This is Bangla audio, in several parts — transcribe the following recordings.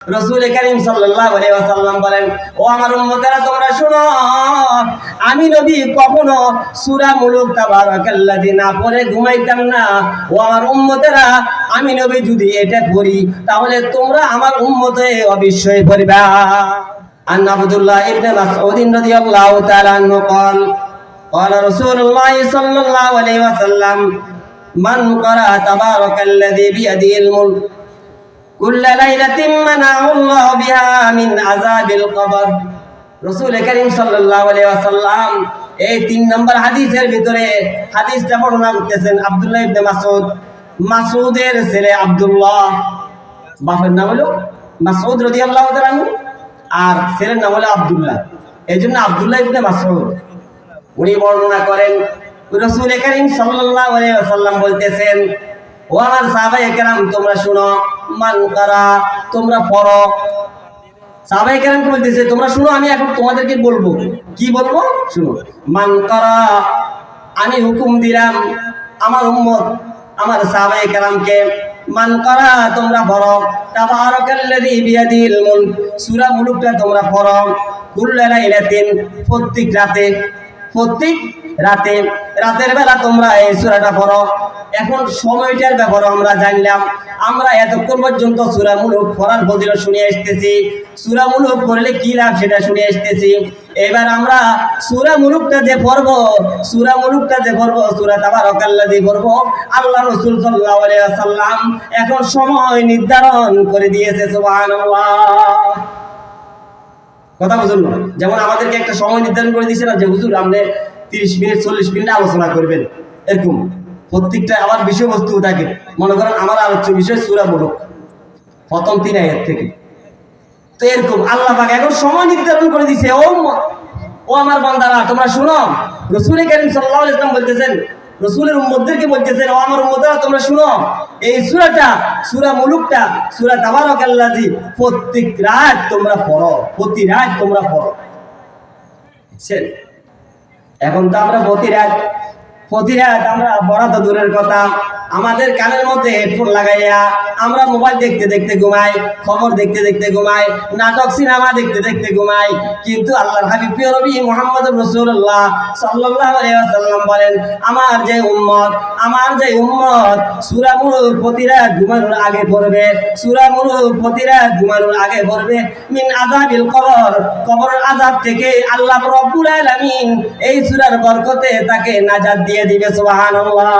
রাসূল কারীম সাল্লাল্লাহু আলাইহি ওয়াসাল্লাম বলেন, ও আমার উম্মতেরা তোমরা শুনো, আমি নবী কখনো সূরা মুলুক তাবারাকাল্লাযী না পড়ে ঘুমাইতাম না। ও আমার উম্মতেরা, আমি নবী যদি এটা পড়ি তাহলে তোমরা আমার উম্মত হয়ে অবশ্যই পড়বা। আন আব্দুল্লাহ ইবনে মাসউদ রাদিয়াল্লাহু তাআলা আনহু قال قال رسول الله صلى الله عليه وسلم من قرأ تبارك الذي بيده الملك كل ليلة منعه الله بها من عذاب القبر। রাসূল কারীম সাল্লাল্লাহু আলাইহি ওয়াসাল্লাম এই 3 নম্বর হাদিসের ভিতরে হাদিসটা বর্ণনা করতেছেন আব্দুল্লাহ ইবনে মাসউদ। মাসউদের ছেলে আব্দুল্লাহ, বাবার নাম হলো মাসউদ রাদিয়াল্লাহু তাআলা আনহু, আর ছেলের নাম হলো আব্দুল্লাহ। এইজন্য আব্দুল্লাহ ইবনে মাসউদ উনি বর্ণনা করেন, রাসূল কারীম সাল্লাল্লাহু আলাইহি ওয়াসাল্লাম বলতেছেন, ও আমার সাহাবায়ে কেরাম তোমরা শুনো, মান কারা, তোমরা পড়ো। সাহাবায়ে কেরামকে বলতেছে তোমরা শুনো, আমি এখন তোমাদেরকে বলবো। কি বলবো? শুনো। মান কারা, আমি হুকুম দিলাম আমার উম্মত, আমার সাহাবায়ে কেরামকে, মান কারা তোমরা পড়ো তাবারাকাল্লাযী বিয়াদিল মুলক, সূরা মুলুকটা তোমরা পড়ো। কুল্লা লাইলাতিন, প্রত্যেক রাতে, প্রত্যেক রাতে, রাতের বেলা তোমরা এই সূরাটা পড়ো। এখন সময়টার ব্যাপারে আমরা জানলাম, আমরা এতক্ষণ পর্যন্ত সূরা মুলুক পড়ার ফজিলত শুনে আসতেছি, সূরা মুলুক পড়লে কি লাভ সেটা শুনে আসতেছি। এবার আমরা সূরা মুলুকটা যে পড়বো, সূরা মুলুকটা যে পড়বো, সূরা তাবারাকাল্লাযী পড়বো, আল্লাহ রাসূল সাল্লাল্লাহু আলাইহি ওয়াসাল্লাম এখন সময় নির্ধারণ করে দিয়েছে। সুবহানাল্লাহ, কথা বুঝুন না? যেমন আমাদেরকে একটা সময় নির্ধারণ করে দিয়েছে না, যে হুজুর আপনি 30 মিনিট 40 মিনিট আলোচনা করবেন, এরকম প্রত্যেকটা আমার বিষয়বস্তু থাকে। মনে করেন আমার আলোচ্য বিষয় সূরা মুলুক প্রথম 3 আয়াত থেকে, তো এরকম আল্লাহ পাক এখন সময় নির্ধারণ করে দিয়েছে। ও আমার বান্দারা তোমরা শুনো, রাসূল কারীম সাল্লাল্লাহু আলাইহি ওয়াসাল্লাম বলতেছেন, রাসূলের উম্মতদেরকে বলতেছেন, ও আমার উম্মতরা তোমরা শুনো, এই সূরাটা, সূরা মুলুকটা, সূরা তাবারাকাল্লাযী প্রত্যেক রাত তোমরা পড়ো, প্রতি রাত তোমরা পড়ো। বুঝছেন? এখন তো আমরা প্রতি রাত আমরা পড়া তো দূরের কথা, আমাদের কানের মধ্যে হেডফোন লাগাইয়া আমরা মোবাইল দেখতে দেখতে ঘুমাই, খবর দেখতে দেখতে ঘুমাই, নাটক সিনেমা দেখতে দেখতে ঘুমাই। কিন্তু আল্লাহর হাবিব প্রিয় নবী মুহাম্মদুর রাসূলুল্লাহ সাল্লাল্লাহু আলাইহি ওয়াসাল্লাম বলেন, আমার যে উম্মত সূরা মুলুক প্রতি রাত ঘুমানোর আগে পড়বে, সূরা মুলুক প্রতি রাত ঘুমানোর আগে পড়বে, মিন আযাবিল কবর, কবরের আযাব থেকে আল্লাহ রাব্বুল আলামিন এই সূরার বরকতে তাকে নাজাত দিয়ে দিবে। সুবহানাল্লাহ,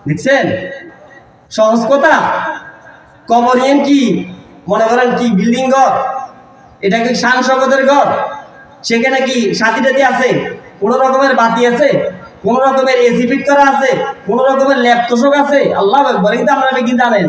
দেখছেন সহজ কথা? কবরিয়ান কি মনে করেন কি বিল্ডিং ঘর, এটা কি শান শওকতের ঘর? সেখানে কি সাথীটাতি আছে, কোন রকমের বাতি আছে, কোন রকমের এসি ফিট করা আছে, কোন রকমের ল্যাব তোষক আছে? আল্লাহু আকবার। কিন্তু আপনারা কি জানেন,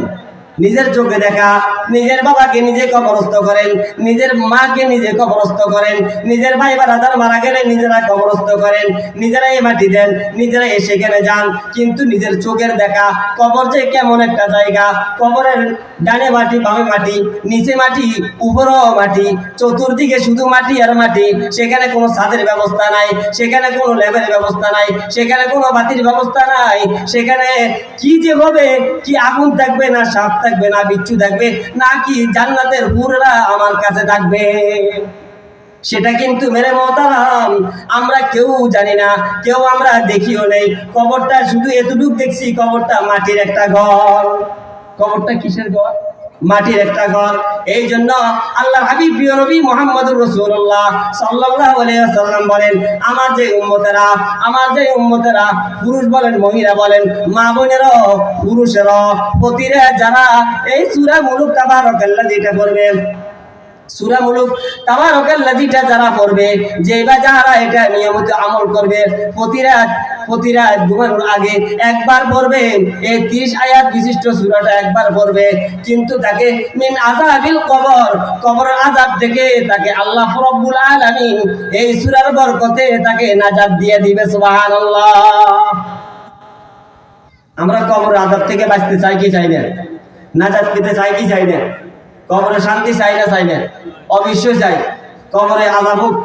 নিজের চোখে দেখা, নিজের বাবাকে নিজে কবরস্থ করেন, নিজের মাকে নিজে কবরস্থ করেন, নিজের ভাই বারাদার মারা গেলে নিজেরা কবরস্থ করেন, নিজেরাই মাটি দেন, নিজেরাই সেখানে যান। কিন্তু নিজের চোখের দেখা কবর যে কেমন একটা জায়গা, কবরের ডানে মাটি, বামে মাটি, নিচে মাটি, উপরেও মাটি, চতুর্দিকে শুধু মাটি আর মাটি। সেখানে কোনো ছাদের ব্যবস্থা নাই, সেখানে কোনো ল্যাবের ব্যবস্থা নাই, সেখানে কোনো বাতির ব্যবস্থা নাই। সেখানে কি যে হবে, কি আগুন থাকবে না সাপ থাকবে না বিচ্ছু থাকবে, নাকি জান্নাতের হুররা আমার কাছে থাকবে, সেটা কিন্তু মেরে মোহতারাম আমরা কেউ জানি না, কেউ আমরা দেখিও নেই। কবরটা শুধু এতটুকু দেখছি, কবরটা মাটির একটা ঘর। কবরটা কিসের ঘর? মাটির একটা ঘর। এই জন্য আল্লাহর হাবিব প্রিয় নবী মুহাম্মদুর রাসূলুল্লাহ সাল্লাল্লাহু আলাইহি ওয়াসাল্লাম বলেন, আমার যে উম্মতেরা পুরুষ বলেন, মহিলা বলেন, মা বোনেরা, পুরুষেরা, প্রতি রাত যারা এই সূরা মুলুক তাবারাকাল্লাযীটা পড়বে, সূরা মুলুক তাবারাকাল্লাযীটা যারা পড়বে, যেবা যারা এটা নিয়মিত আমল করবে, প্রতি রাত ঘুমানোর আগে একবার পড়বে, এই 30 আয়াত বিশিষ্ট সূরাটা একবার পড়বে, কিন্তু তাকে মিন আযাবিল কবর, কবরের আযাব থেকে তাকে আল্লাহ রাব্বুল আলামিন এই সূরার বরকতে তাকে নাজাত দিয়ে দিবে। সুবহানাল্লাহ। আমরা কবরের আযাব থেকে বাঁচতে চাই কি চাই না? নাজাত পেতে চাই কি চাই না? কবরে শান্তি চাই না চাই না? অবশ্যই চাই। কবরে আযাব হোক,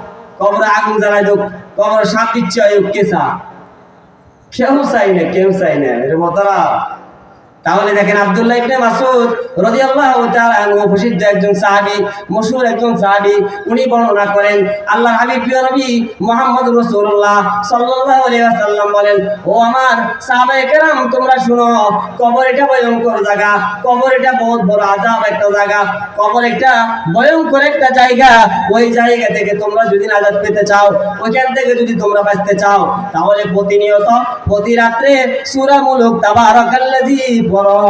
কবরে আগুন জ্বালাই হোক, কবরে শান্তি চাই হোক, কে চায়? কেউ চাই না, কেউ চাই না। এর মতরা তাহলে দেখেন আব্দুল্লাহ ইবনে মাসউদ রাদিয়াল্লাহু তাআলা আনহু প্রসিদ্ধ একজন সাহাবী, মশহুর একজন সাহাবী, উনি বর্ণনা করেন আল্লাহর হাবিব প্রিয় নবী মুহাম্মদুর রাসূলুল্লাহ সাল্লাল্লাহু আলাইহি ওয়াসাল্লাম বলেন, ও আমার সাহাবায়ে কেরাম তোমরা শুনো, কবর এটা ভয়ঙ্কর জায়গা, কবর এটা বহুত বড় আযাব একটা জায়গা, কবর একটা ভয়ঙ্কর একটা জায়গা। ওই জায়গা থেকে তোমরা যদি নাজাত পেতে চাও, ওইখান থেকে যদি তোমরা বাঁচতে চাও, তাহলে প্রতিনিয়ত প্রতি রাত্রে সূরা মুলক তাবারাকাল্লাযী পড়ো।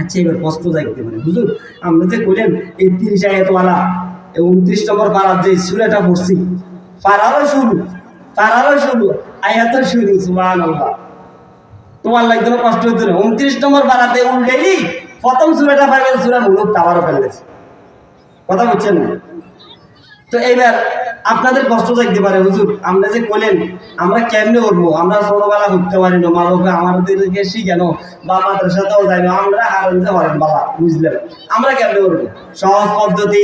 আচ্ছা, এবার কষ্ট যাইতে পারে হুজুর, আমরা যে কইলেন এই 30 আয়াত ওয়ালা 29 নম্বর পারার যে সূরাটা পড়ছি, পারারও শুরু আয়াতের শুরু, সুবহানাল্লাহ। তোমার লাগবে না, কষ্ট হইতো না। 29 নম্বর পারাতে উল্টেই প্রথম সূরাটা পাবেন সূরা মুলক তাবারাকাল্লাযী। কথা বুঝছেন না? তো এইবার আপনাদের কষ্ট থাকতে পারে, হুজুর আমরা যে কইলেন আমরা কেমনে করবো, আমরা ছোটবেলা করতে পারি না, মা বাবা আমাদেরকে শিখানো বা মাদ্রাসাতেও যাই না, আমরা হারাতে পারেন বাবা, বুঝলেন? আমরা কেমনে করবো? সহজ পদ্ধতি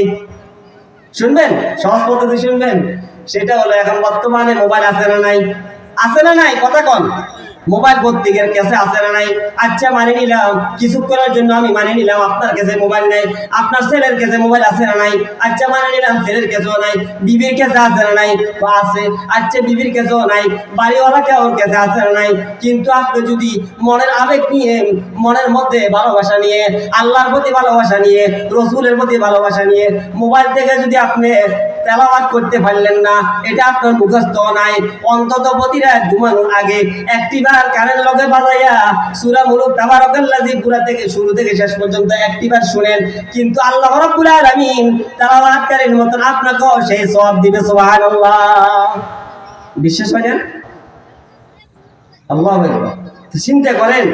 শুনবেন, সহজ পদ্ধতি শুনবেন। সেটা হলো, এখন বর্তমানে মোবাইল আছে না নাই? আছে না নাই? কথা কন। মোবাইল প্রত্যেকের কাছে আছে না নাই? আচ্ছা মানি নিলাম, কিছুক্ষণের জন্য আমি মানি নিলাম আপনার কাছে মোবাইল নাই, আপনার ছেলের কাছে মোবাইল আছে না নাই? আচ্ছা মানি নিলাম ছেলের কাছেও নাই, বিবির কাছে আছে না নাই? আছে। আচ্ছা বিবির কাছেও নাই, বাড়িওয়ালা কেউর কাছে আছে না নাই? কিন্তু আপনি যদি মনের আবেগ নিয়ে, মনের মধ্যে ভালোবাসা নিয়ে, আল্লাহর প্রতি ভালোবাসা নিয়ে, রসুলের প্রতি ভালোবাসা নিয়ে মোবাইল থেকে যদি আপনি তেলাওয়াত করতে পারলেন না, এটা আপনার মুখস্থ নাই, অন্তত প্রতি রাত ঘুমানোর আগে একটিবার কানের লগে বাজাইয়া সূরা মুলক তাবারাকাল্লাযী পুরা থেকে শুরু থেকে শেষ পর্যন্ত একটিবার শুনেন, কিন্তু আল্লাহ রাব্বুল আলামিন তেলাওয়াতকারীর মতন আপনাকেও সেই সওয়াব দিবে, সুবহানাল্লাহ। বিশ্বাস হয় না? আল্লাহু আকবার। তো চিন্তা করেন,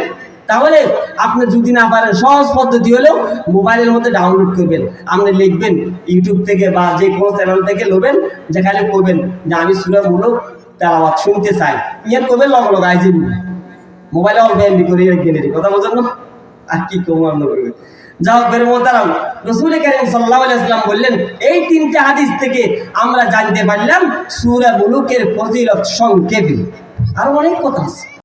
তাহলে আপনি যদি না পারেন, সহজ পদ্ধতি হলেও মোবাইলের মধ্যে ডাউনলোড করবেন, আপনি লিখবেন ইউটিউব থেকে বা যে কোনো চ্যানেল থেকে লোবেন, যে খালি করবেন যে আমি সূরা মুলক তেলাওয়াত শুনতে চাই, ইয়ার করবেন লগ লগ আইজি মোবাইলে অল্প এমবি করে গেলে কথা বোঝেন না? আর কি কমার করবেন। যাও বের মোহতারাম, রাসূল কারীম সাল্লাল্লাহু আলাইহি ওয়াসাল্লাম বললেন, এই 3টা হাদিস থেকে আমরা জানতে পারলাম সূরা মুলকের ফজিলত সংক্ষেপে। আর অনেক কথা আছে।